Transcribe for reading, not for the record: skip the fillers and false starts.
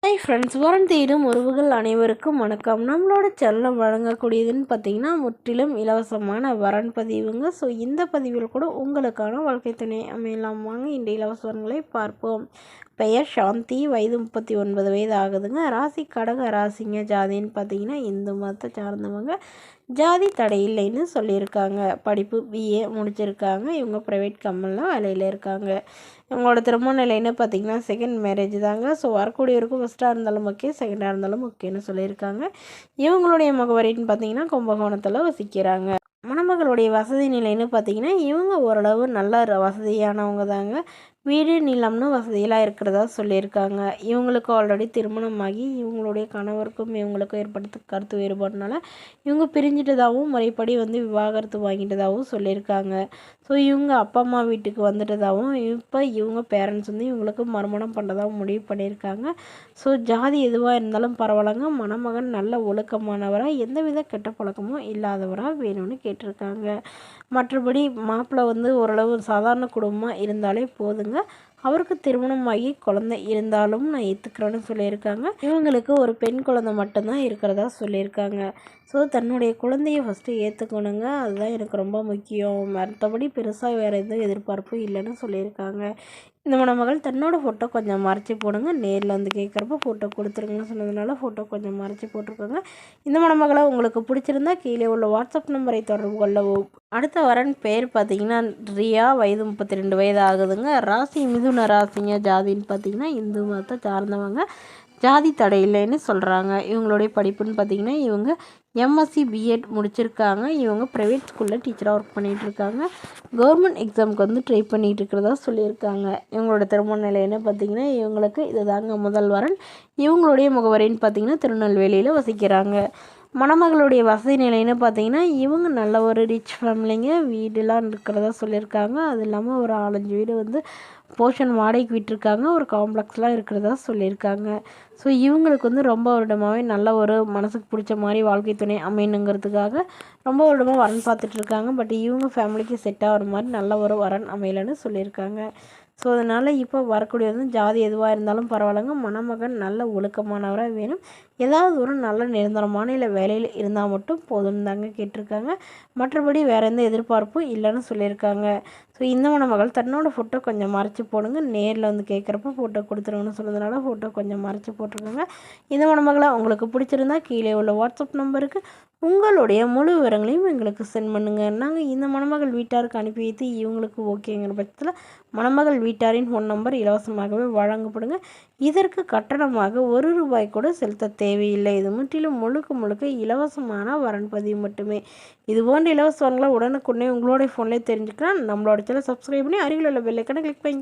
Hi friends, வரன் தேடும் உறவுகள் அனைவருக்கும் வணக்கம். நம்மளோட செல்லம் வழங்கக்கூடியதுன்னு பார்த்தீங்கன்னா முற்றிலும் இலவசமான வரன் பதிவுங்க. ஸோ இந்த பதிவில் கூட உங்களுக்கான வாழ்க்கை துணை அமையலாம். வாங்க இந்த இலவச வரன்களை பார்ப்போம். பெயர் சாந்தி, வயது 39 வயது ஆகுதுங்க. ராசி கடக ராசிங்க. ஜாதின்னு பார்த்தீங்கன்னா இந்து மதத்தை சார்ந்தவங்க. ஜாதி தடை இல்லைன்னு சொல்லியிருக்காங்க. படிப்பு பிஏ முடிச்சிருக்காங்க. இவங்க ப்ரைவேட் கம்பெனியில் வேலையில் இருக்காங்க. இவங்களோட திருமண நிலைன்னு பார்த்தீங்கன்னா செகண்ட் மேரேஜ் தாங்க. ஸோ வரக்கூடியவருக்கும் ஃபஸ்ட்டாக இருந்தாலும் ஓகே, செகண்டாக இருந்தாலும் ஓகேன்னு சொல்லியிருக்காங்க. இவங்களுடைய முகவரின்னு பார்த்தீங்கன்னா கும்பகோணத்தில் வசிக்கிறாங்க. மணமகளுடைய வசதி நிலைன்னு பார்த்தீங்கன்னா இவங்க ஓரளவு நல்ல வசதியானவங்க தாங்க. வீடு நிலம்னு வசதியெல்லாம் இருக்கிறதா சொல்லியிருக்காங்க. இவங்களுக்கு ஆல்ரெடி திருமணமாகி இவங்களுடைய கணவருக்கும் இவங்களுக்கும் ஏற்படுத்த கருத்து வேறுபாடுனால இவங்க பிரிஞ்சிட்டதாகவும் முறைப்படி விவாகரத்து வாங்கிட்டதாகவும் சொல்லியிருக்காங்க. ஸோ இவங்க அப்பா அம்மா வீட்டுக்கு வந்துட்டதாகவும் இப்போ இவங்க பேரண்ட்ஸ் இவங்களுக்கு மறுமணம் பண்ணுறதாகவும் முடிவு பண்ணியிருக்காங்க. ஸோ ஜாதி எதுவாக இருந்தாலும் பரவாயில்லங்க, மணமகன் நல்ல ஒழுக்கமானவராக எந்தவித கெட்ட பழக்கமும் இல்லாதவராக வேணும்னு கேட்டிருக்காங்க. மற்றபடி மாப்பிள்ளை ஓரளவு சாதாரண குடும்பமாக இருந்தாலே போதுங்க. அவருக்கு திருமணமாகி குழந்தை இருந்தாலும் நான் ஏற்றுக்கிறேன்னு சொல்லியிருக்காங்க. இவங்களுக்கு ஒரு பெண் குழந்தை மட்டும்தான் இருக்கிறதா சொல்லியிருக்காங்க. ஸோ தன்னுடைய குழந்தைய ஃபஸ்ட்டு ஏற்றுக்கணுங்க, அதுதான் எனக்கு ரொம்ப முக்கியம். மற்றபடி பெருசாக வேறு எதுவும் எதிர்பார்ப்பும் இல்லைன்னு சொல்லியிருக்காங்க. இந்த மணமகள் தன்னோட ஃபோட்டோ கொஞ்சம் மறைச்சி போடுங்க, நேரில் கேட்குறப்ப ஃபோட்டோ கொடுத்துருங்கன்னு சொன்னதுனால ஃபோட்டோ கொஞ்சம் மறைச்சி போட்டிருக்கோங்க. இந்த மணமகளை உங்களுக்கு பிடிச்சிருந்தா கீழே உள்ள வாட்ஸ்அப் நம்பரை தொடர்பு கொள்ளவும். அடுத்த வரன் பேர் பார்த்தீங்கன்னா ரியா, வயது 32 வயது ஆகுதுங்க. ராசி மிதுன ராசிங்க. ஜாதின்னு பார்த்தீங்கன்னா இந்து மதத்தை சார்ந்தவங்க. ஜாதி தடை இல்லைன்னு சொல்கிறாங்க. இவங்களுடைய படிப்புன்னு பார்த்தீங்கன்னா இவங்க எம்எஸ்சி பிஎட் முடிச்சிருக்காங்க. இவங்க ப்ரைவேட் ஸ்கூலில் டீச்சராக ஒர்க் பண்ணிகிட்ருக்காங்க. கவர்மெண்ட் எக்ஸாமுக்கு ட்ரை பண்ணிகிட்டு இருக்கிறதா சொல்லியிருக்காங்க. இவங்களோட திருமண நிலைன்னு பார்த்தீங்கன்னா இவங்களுக்கு இது தாங்க முதல் வரன். இவங்களுடைய முகவரின்னு பார்த்தீங்கன்னா திருநெல்வேலியில் வசிக்கிறாங்க. மணமகளுடைய வசதி நிலைன்னு பார்த்தீங்கன்னா இவங்க நல்ல ஒரு ரிச் ஃபேமிலிங்க. வீடுலாம் இருக்கிறதா சொல்லியிருக்காங்க. அது இல்லாமல் ஒரு 4-5 வீடு போர்ஷன் வாடகைக்கு விட்டுருக்காங்க. ஒரு காம்ப்ளெக்ஸ்லாம் இருக்கிறதா சொல்லியிருக்காங்க. ஸோ இவங்களுக்கு ரொம்ப வருடமாகவே நல்ல ஒரு மனசுக்கு பிடிச்ச மாதிரி வாழ்க்கை துணை அமையணுங்கிறதுக்காக ரொம்ப வருடமாக வரன் பார்த்துட்ருக்காங்க. பட் இவங்க ஃபேமிலிக்கு செட் ஆகிற மாதிரி நல்ல ஒரு வரன் அமையலைன்னு சொல்லியிருக்காங்க. ஸோ அதனால் இப்போ வரக்கூடிய ஜாதி எதுவாக இருந்தாலும் பரவாயில்லைங்க, மணமகன் நல்ல ஒழுக்கமானவராக வேணும். ஏதாவது ஒரு நல்ல நிரந்தரமான இல்லை வேலையில் இருந்தால் மட்டும் போதும்னு தாங்க கேட்டிருக்காங்க. மற்றபடி வேறு எந்த எதிர்பார்ப்பும் இல்லைன்னு சொல்லியிருக்காங்க. ஸோ இந்த மணமகள் தன்னோட ஃபோட்டோ கொஞ்சம் மறைச்சி போடுங்க, நேரில் கேட்குறப்ப ஃபோட்டோ கொடுத்துருங்கன்னு சொன்னதுனால ஃபோட்டோ கொஞ்சம் மறைச்சி போட்டிருக்காங்க. இந்த மணமகளை உங்களுக்கு பிடிச்சிருந்தா கீழே உள்ள வாட்ஸ்அப் நம்பருக்கு உங்களுடைய முழு விவரங்களையும் எங்களுக்கு சென்ட் பண்ணுங்கள். நாங்கள் இந்த மணமகள் வீட்டாருக்கு அனுப்பி வைத்து இவங்களுக்கு ஓகேங்கிற பட்சத்தில் மணமகள் வீட்டாரின் ஃபோன் நம்பர் இலவசமாகவே வழங்கப்படுங்க. இதற்கு கட்டணமாக ₹1 கூட செலுத்த தேவையில்லை. இது முற்றிலும் முழுக்க இலவசமான வரன் பதிவு மட்டுமே. இது போன்ற இலவச வரன்களை உடனுக்குடனே உங்களுடைய ஃபோன்லேயே தெரிஞ்சுக்கலாம். நம்மளோட சேனல் சப்ஸ்கிரைப் பண்ணி அருகில் உள்ள பெல் ஐக்கானை கிளிக் பண்ணி